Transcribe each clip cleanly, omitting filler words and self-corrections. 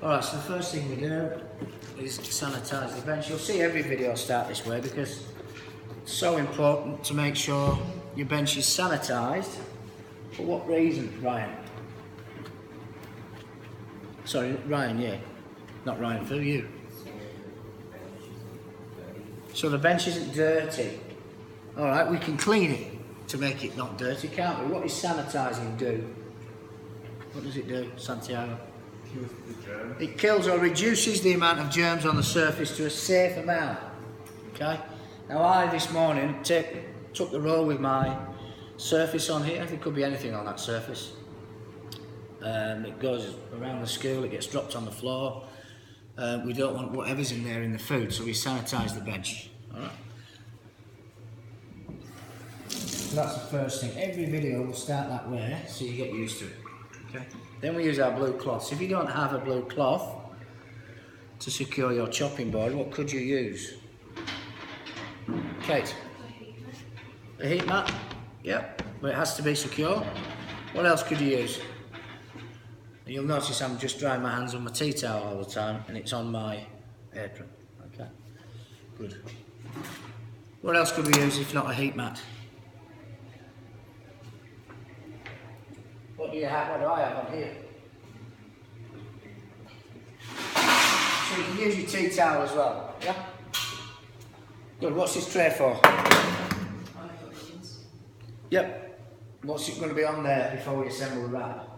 Alright, so the first thing we do is sanitise the bench. You'll see every video start this way because it's so important to make sure your bench is sanitised. For what reason, Ryan? Sorry, Ryan, yeah. Not Ryan, for you. So the bench isn't dirty. Alright, we can clean it to make it not dirty, can't we? What does sanitising do? What does it do, Santiago? Kills the germs. It kills or reduces the amount of germs on the surface to a safe amount. Okay? Now I, this morning, took the roll with my surface on here. There could be anything on that surface. It goes around the school, it gets dropped on the floor. We don't want whatever's in there in the food, so we sanitise the bench. Alright? So that's the first thing. Every video will start that way, so you get used to it. Okay? Then we use our blue cloth. So if you don't have a blue cloth to secure your chopping board, what could you use? Kate? A heat mat? Yep, but it has to be secure. What else could you use? You'll notice I'm just drying my hands on my tea towel all the time and it's on my apron. Okay, good. What else could we use if not a heat mat? What do you have? What do I have on here? So you can use your tea towel as well, yeah? Good, what's this tray for? Yep. What's it going to be on there before we assemble the wrap?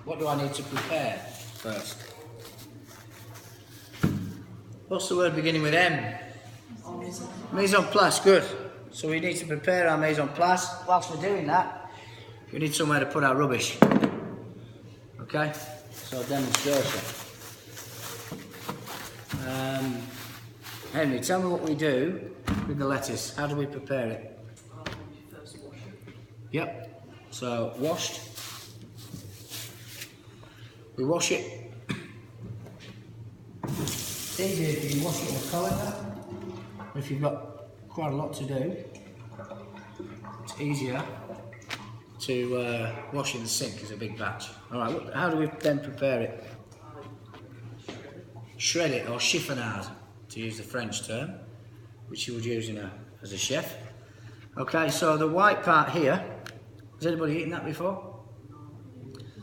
What do I need to prepare first? What's the word beginning with M? Mise en place, good. So we need to prepare our mise en place. Whilst we're doing that, we need somewhere to put our rubbish. Okay? So demonstration. Henry, tell me what we do with the lettuce. How do we prepare it? First wash it. Yep. So washed. We wash it. It's easier if you wash it in a colander. If you've got quite a lot to do, it's easier to wash in the sink as a big batch. Alright, how do we then prepare it? Shred it, or chiffonade, to use the French term, which you would use as a chef. Okay, so the white part here, has anybody eaten that before?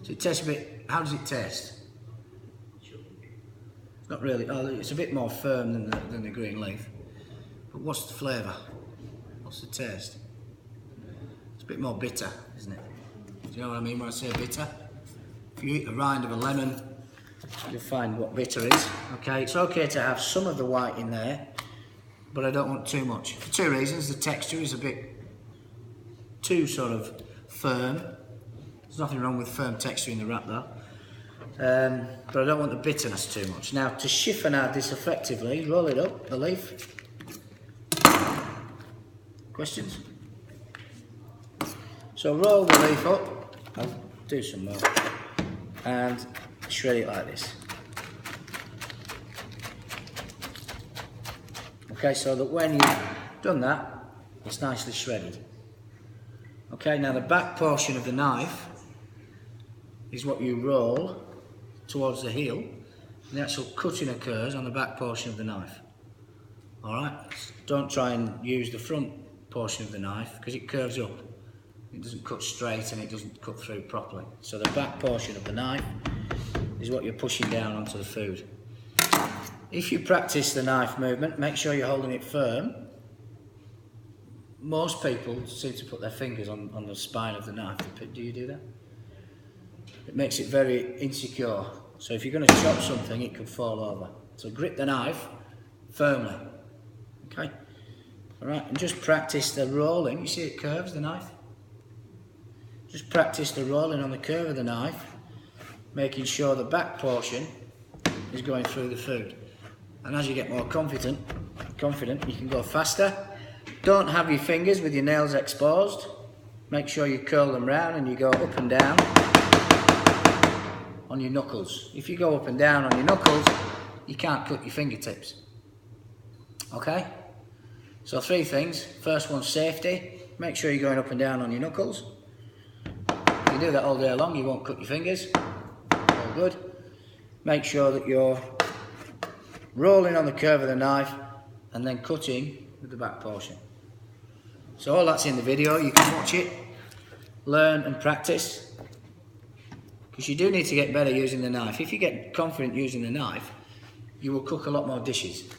So it tastes a bit, how does it taste? Not really, oh, it's a bit more firm than the green leaf. But what's the flavour? What's the taste? It's a bit more bitter, isn't it? Do you know what I mean when I say bitter? If you eat the rind of a lemon, you'll find what bitter is. Okay, it's okay to have some of the white in there, but I don't want too much. For two reasons. The texture is a bit too sort of firm. There's nothing wrong with firm texture in the wrap though. But I don't want the bitterness too much. Now to chiffonade this effectively, roll it up, the leaf. Questions? So roll the leaf up, I'll do some more, and shred it like this. Okay, so that when you've done that, it's nicely shredded. Okay, now the back portion of the knife is what you roll towards the heel, and the actual cutting occurs on the back portion of the knife. Alright, don't try and use the front portion of the knife because it curves up. It doesn't cut straight and it doesn't cut through properly. So the back portion of the knife is what you're pushing down onto the food. If you practice the knife movement, make sure you're holding it firm. Most people seem to put their fingers on the spine of the knife. Do you do that? It makes it very insecure. So if you're going to chop something, it could fall over. So grip the knife firmly. Okay? Alright, and just practice the rolling. You see it curves, the knife? Just practice the rolling on the curve of the knife, making sure the back portion is going through the food. And as you get more confident, you can go faster. Don't have your fingers with your nails exposed. Make sure you curl them round and you go up and down on your knuckles. If you go up and down on your knuckles, you can't cut your fingertips. Okay? So three things. First one, safety. Make sure you're going up and down on your knuckles. If you do that all day long, you won't cut your fingers. all good. Make sure that you're rolling on the curve of the knife and then cutting with the back portion. So all that's in the video, you can watch it, learn and practice, because you do need to get better using the knife. If you get confident using the knife, you will cook a lot more dishes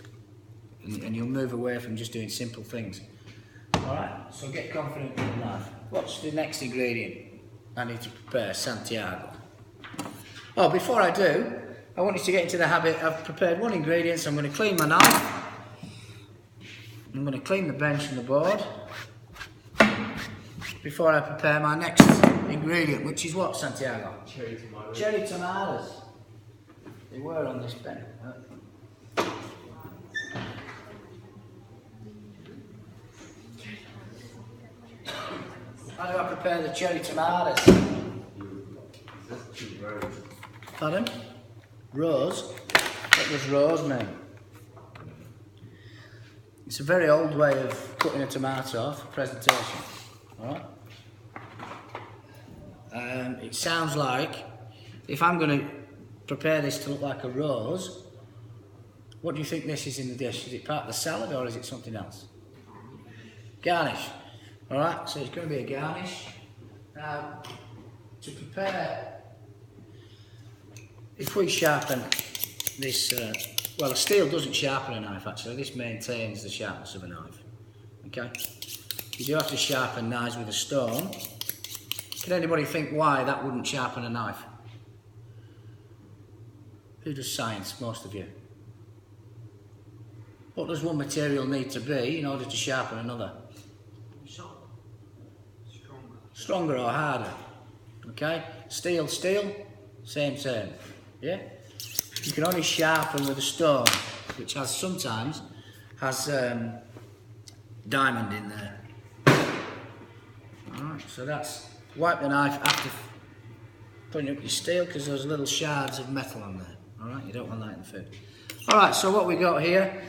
and you'll move away from just doing simple things. Alright, so get confident with the knife. What's the next ingredient I need to prepare? Santiago. Oh, before I do, I want you to get into the habit. I've prepared one ingredient, so I'm going to clean my knife. I'm going to clean the bench and the board before I prepare my next ingredient, which is what, Santiago? Cherry tomatoes. Cherry tomatoes. They were on this bench. How do I prepare the cherry tomatoes? Pardon? Rose? What does rose mean? It's a very old way of cutting a tomato for presentation. Alright? It sounds like, if I'm going to prepare this to look like a rose, what do you think this is in the dish? Is it part of the salad or is it something else? Garnish. Alright, so it's going to be a garnish. Now, to prepare, if we sharpen this, well, a steel doesn't sharpen a knife actually, this maintains the sharpness of a knife. Okay? You do have to sharpen knives with a stone. Can anybody think why that wouldn't sharpen a knife? Who does science? Most of you. What does one material need to be in order to sharpen another? Stronger or harder. Okay? Steel, same. Yeah? You can only sharpen with a stone, which sometimes has diamond in there. Alright, so that's, wipe the knife after putting up your steel, because there's little shards of metal on there. Alright, you don't want that in the food. Alright, so what we got here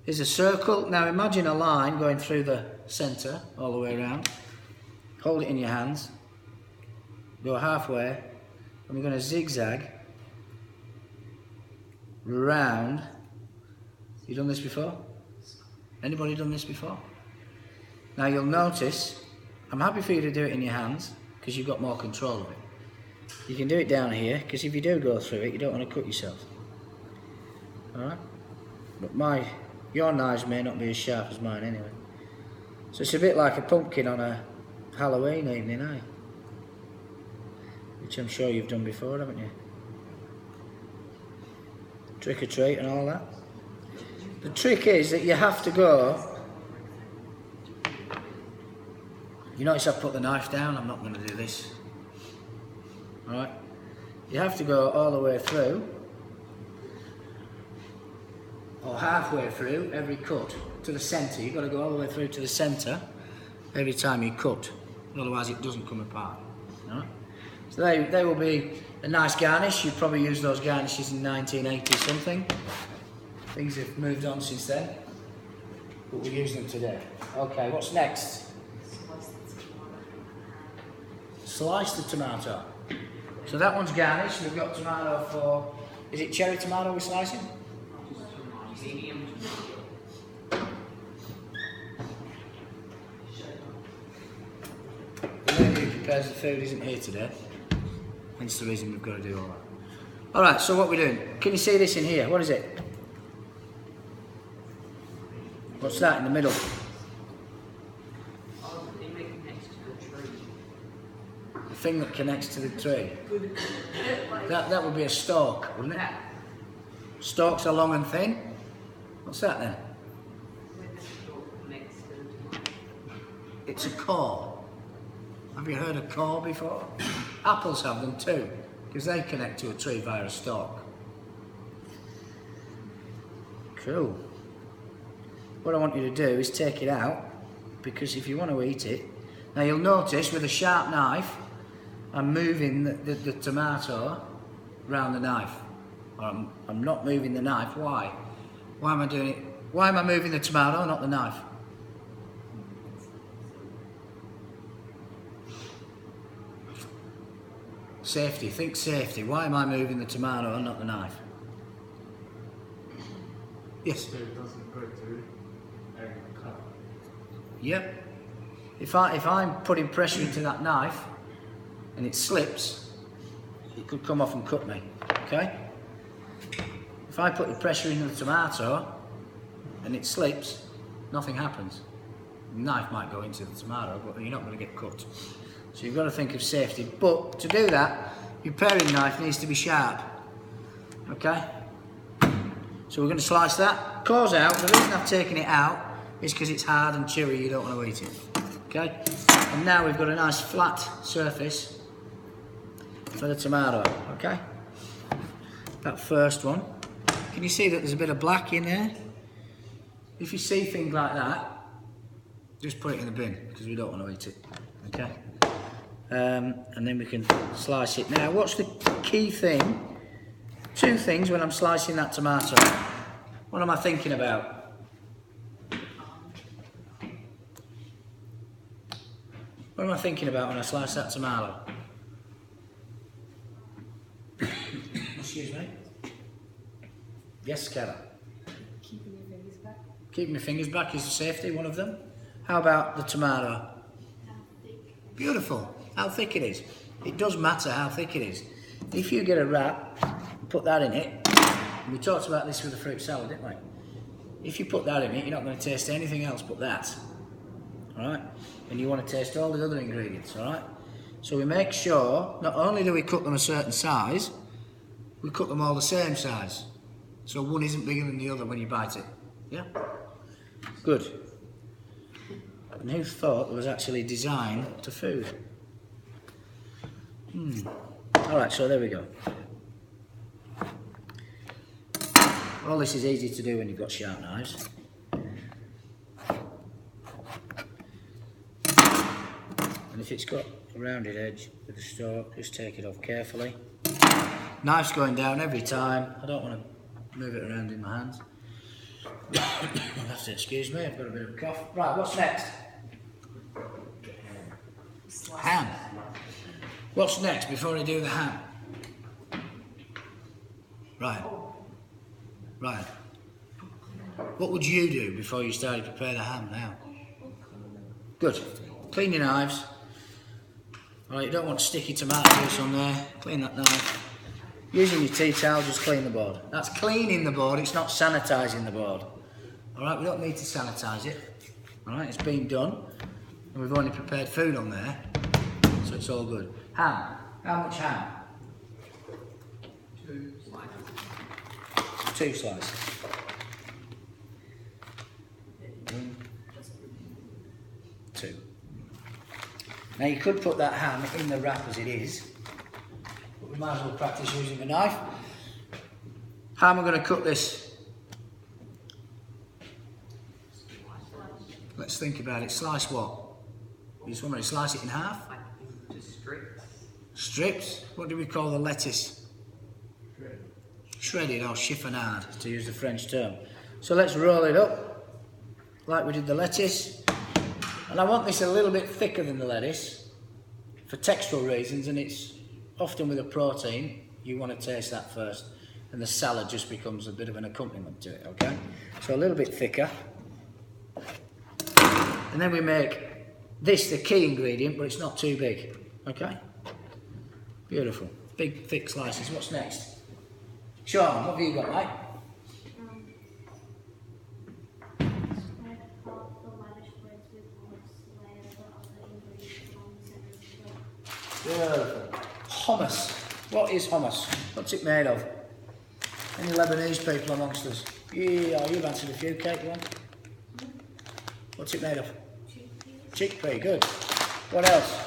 is a circle. Now imagine a line going through the centre all the way around. Hold it in your hands, go halfway, and we're going to zigzag round. You done this before? Anybody done this before? Now you'll notice, I'm happy for you to do it in your hands because you've got more control of it. You can do it down here because if you do go through it, you don't want to cut yourself. Alright? But your knives may not be as sharp as mine anyway. So it's a bit like a pumpkin on a Halloween evening, eh? Which I'm sure you've done before, haven't you? Trick or treat and all that. The trick is that you have to go. You notice I've put the knife down, I'm not going to do this. Alright? You have to go all the way through, or halfway through every cut to the centre. You've got to go all the way through to the centre every time you cut, otherwise it doesn't come apart. Alright? So they will be a nice garnish. You probably used those garnishes in 1980 something. Things have moved on since then, but we use them today. Okay, what's next? Slice the tomato. So that one's garnished. We've got tomato for, is it cherry tomato we're slicing? Medium. The lady who prepares the food isn't here today. Hence the reason we've got to do all that. Alright, so what we're doing, can you see this in here? What is it? What's that in the middle? Oh, the thing that connects to the tree. The thing that connects to the tree. That would be a stalk, wouldn't it? Stalks are long and thin. What's that then? It's a core. Have you heard of core before? Apples have them too, because they connect to a tree via a stalk. Cool. What I want you to do is take it out, because if you want to eat it, now you'll notice with a sharp knife, I'm moving the tomato around the knife. I'm not moving the knife. Why? Why am I doing it? Why am I moving the tomato, not the knife? Safety, think safety. Why am I moving the tomato and not the knife? Yes? So it doesn't go through and cut. Yep. If I'm putting pressure into that knife and it slips, it could come off and cut me. Okay? If I put the pressure into the tomato and it slips, nothing happens. The knife might go into the tomato, but you're not going to get cut. So you've got to think of safety. But to do that, your paring knife needs to be sharp. Okay? So we're going to slice that. Claws out. The reason I've taken it out is because it's hard and chewy, you don't want to eat it. Okay? And now we've got a nice flat surface for the tomato. Okay? That first one. Can you see that there's a bit of black in there? If you see things like that, just put it in the bin because we don't want to eat it. Okay? And then we can slice it. Now, what's the key thing? Two things when I'm slicing that tomato. What am I thinking about? What am I thinking about when I slice that tomato? Excuse me? Yes, Kara? Keeping your fingers back. Keeping my fingers back is safety, one of them. How about the tomato? How thick. Beautiful. How thick it is. It does matter how thick it is. If you get a wrap, put that in it. And we talked about this with the fruit salad, didn't we? If you put that in it, you're not going to taste anything else but that. Alright? And you want to taste all the other ingredients, alright? So we make sure, not only do we cut them a certain size, we cut them all the same size. So one isn't bigger than the other when you bite it. Yeah? Good. And who thought there was actually design to food? Alright, so there we go. All this is easy to do when you've got sharp knives. And if it's got a rounded edge with the stalk, just take it off carefully. Knife's going down every time. I don't want to move it around in my hands. You'll have to excuse me, I've got a bit of a cough. Right, what's next? Ham. What's next before I do the ham? Right. Right. What would you do before you started to prepare the ham now? Good. Clean your knives. Alright, you don't want sticky tomato juice on there. Clean that knife. Using your tea towel, just clean the board. That's cleaning the board, it's not sanitising the board. Alright, we don't need to sanitise it. Alright, it's been done. And we've only prepared food on there. So it's all good. Ham. How much ham? 2 slices. 2 slices. 1, 2. Now you could put that ham in the wrap as it is, but we might as well practice using a knife. How am I going to cut this? Let's think about it. Slice what? You just want me to slice it in half? Like into strips. Strips? What do we call the lettuce? Shredded or chiffonade, to use the French term. So let's roll it up, like we did the lettuce. And I want this a little bit thicker than the lettuce, for textural reasons, and it's often with a protein, you want to taste that first, and the salad just becomes a bit of an accompaniment to it, okay? So a little bit thicker. And then we make this the key ingredient, but it's not too big, okay? Beautiful. Big, thick slices. What's next? Sean, what have you got, mate? Spread out the lettuce spreads with hummus layers of the ingredients on the center of the plate. Beautiful. Hummus. What is hummus? What's it made of? Any Lebanese people amongst us? Yeah, you've answered a few. Kate, you want? What's it made of? Chickpea, good. What else?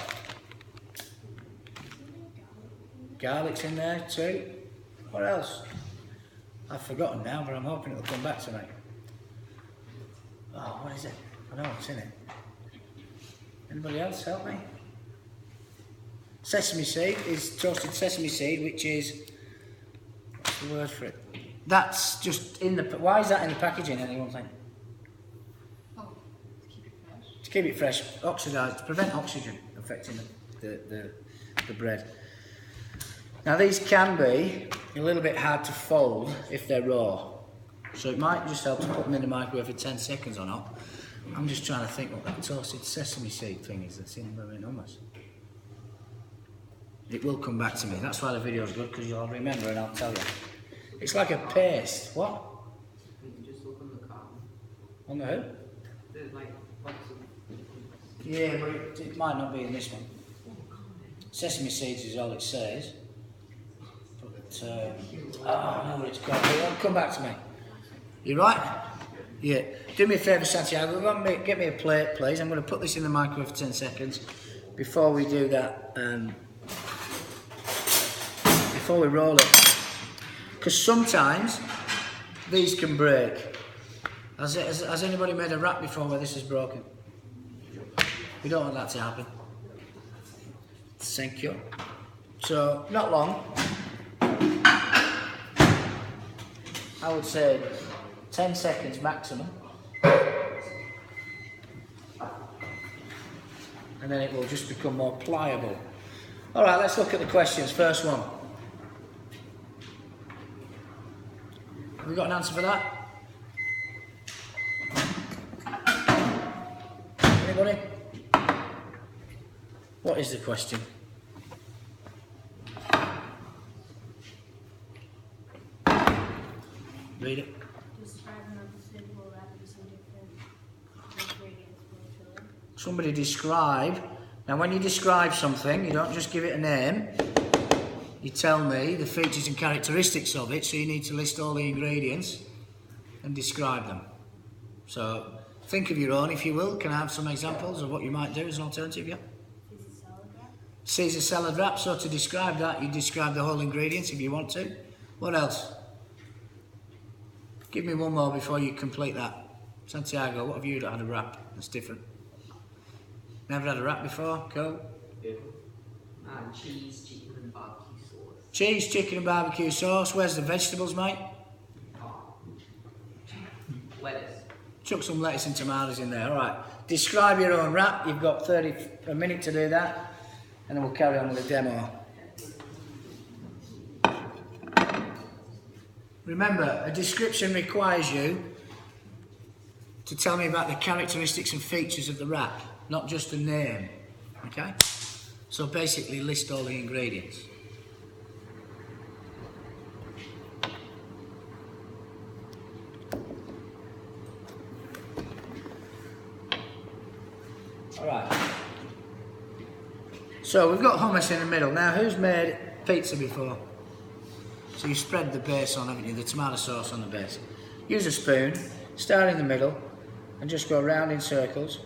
Garlic's in there too. What else? I've forgotten now, but I'm hoping it'll come back to me. Oh, what is it? I know what's in it. Anybody else help me? Sesame seed is toasted sesame seed, which is, what's the word for it? That's just in the, why is that in the packaging, anyone think? Oh, to keep it fresh. To keep it fresh, oxidised, to prevent oxygen affecting the bread. Now these can be a little bit hard to fold if they're raw. So it might just help to put them in the microwave for 10 seconds or not. I'm just trying to think what that toasted sesame seed thing is that's in hummus. It will come back to me. That's why the video's good, because you'll remember and I'll tell you. It's like a paste. What? You can just look on the carton. On the who? There's like lots of. Yeah, but it might not be in this one. Sesame seeds is all it says. But, I know what it's called. It'll come back to me. You right? Yeah. Do me a favour, Santiago. Get me a plate, please. I'm going to put this in the microwave for 10 seconds. Before we do that, before we roll it. Because sometimes these can break. Has anybody made a wrap before where this is broken? We don't want that to happen. Thank you. So, not long. I would say 10 seconds maximum. And then it will just become more pliable. Alright, let's look at the questions. First one. Have we got an answer for that? Anybody? What is the question? Read it. Describe another suitable wrap using different ingredients for chili. Somebody describe. Now when you describe something, you don't just give it a name. You tell me the features and characteristics of it, so you need to list all the ingredients and describe them. So think of your own, if you will. Can I have some examples of what you might do as an alternative? Yeah? Caesar salad wrap. Caesar salad wrap. So to describe that, you describe the whole ingredients if you want to. What else? Give me one more before you complete that. Santiago, what have you had a wrap that's different? Never had a wrap before? Cool. Cheese, chicken and barbecue sauce. Cheese, chicken and barbecue sauce. Where's the vegetables, mate? Lettuce. Chuck some lettuce and tomatoes in there. Alright. Describe your own wrap. You've got a minute to do that. And then we'll carry on with the demo. Remember, a description requires you to tell me about the characteristics and features of the wrap, not just the name. Okay? So basically list all the ingredients. Alright. So we've got hummus in the middle. Now who's made pizza before? So you spread the base on, haven't you? The tomato sauce on the base. Use a spoon, start in the middle, and just go round in circles.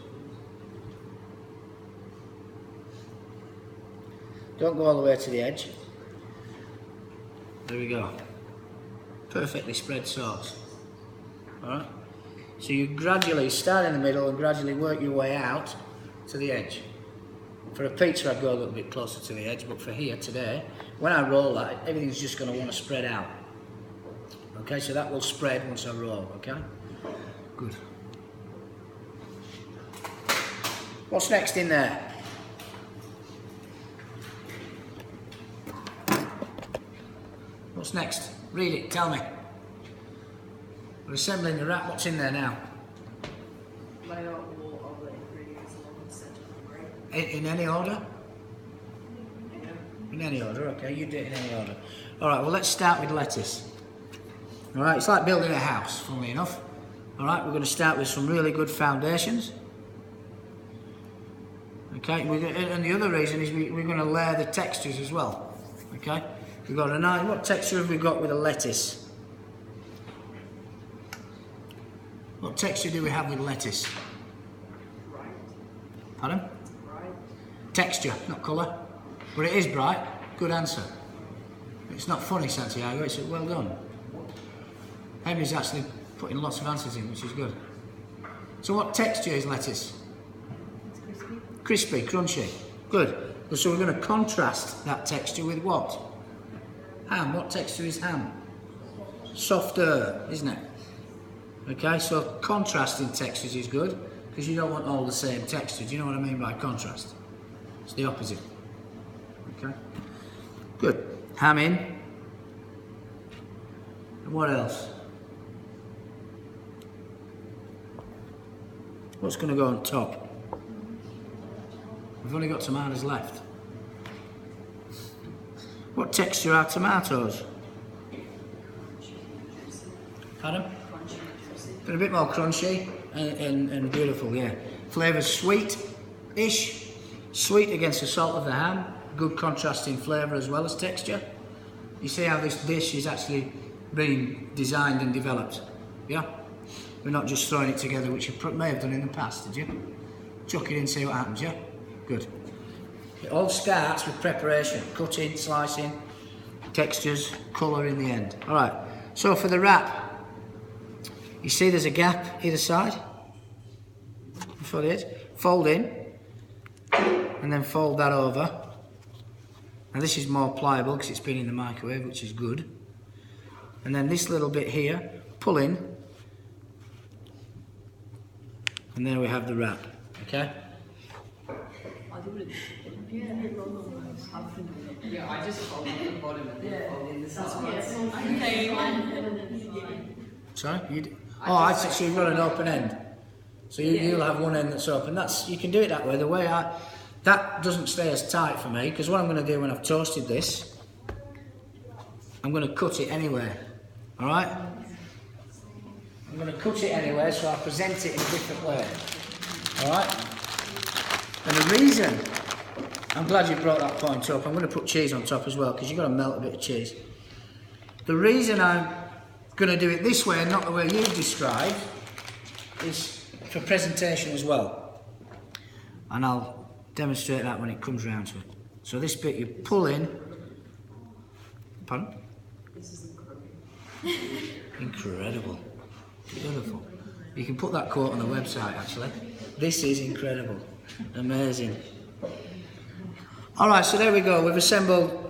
Don't go all the way to the edge. There we go. Perfectly spread sauce. Alright? So you gradually start in the middle and gradually work your way out to the edge. For a pizza I'd go a little bit closer to the edge, but for here today, when I roll that, everything's just going to want to spread out. Okay, so that will spread once I roll, okay? Good. What's next in there? What's next? Read it, tell me. We're assembling the wrap, what's in there now? Lay out all of the ingredients along the center of the bread. In any order? In any order, okay, you do it in any order. Alright, well let's start with lettuce. Alright, it's like building a house, funnily enough. Alright, we're going to start with some really good foundations. Okay, and the other reason is we're going to layer the textures as well. Okay, we've got a nice, what texture have we got with a lettuce? What texture do we have with lettuce? Bright. Pardon? Bright. Texture, not colour. But it is bright. Good answer. It's not funny, Santiago, it's well done. Henry's actually putting lots of answers in, which is good. So what texture is lettuce? It's crispy. Crispy, crunchy. Good. So we're going to contrast that texture with what? Ham. What texture is ham? Softer, isn't it? Okay, so contrasting textures is good because you don't want all the same texture. Do you know what I mean by contrast? It's the opposite. Okay, good. ham in. And what else? What's going to go on top? We've only got tomatoes left. What texture are tomatoes? Pardon? They're a bit more crunchy and beautiful, yeah. Flavours sweet-ish. Sweet against the salt of the ham. Good contrasting flavour as well as texture. You see how this dish is actually being designed and developed? Yeah? We're not just throwing it together, which you may have done in the past, did you? Chuck it in, see what happens, yeah? Good. It all starts with preparation. Cutting, slicing, textures, colour in the end. Alright, so for the wrap, you see there's a gap either side? Before the edge. Fold in, and then fold that over. Now this is more pliable because it's been in the microwave, which is good. And then this little bit here, pull in, and there we have the wrap, okay? Yeah, I just fold at the bottom and then fold in the side. Sorry? So you've got an open end. So you'll have one end that's open. You can do it that way. That doesn't stay as tight for me, because what I'm going to do when I've toasted this, I'm going to cut it anyway. Alright? I'm going to cut it anyway, so I'll present it in a different way. Alright? And the reason, I'm glad you brought that point up, I'm going to put cheese on top as well, because you've got to melt a bit of cheese. The reason I'm going to do it this way and not the way you've described is for presentation as well. And I'll demonstrate that when it comes round to it. So this bit you pull in. Pardon? This is incredible. Incredible. Beautiful. You can put that quote on the website actually. This is incredible. Amazing. Alright, so there we go. We've assembled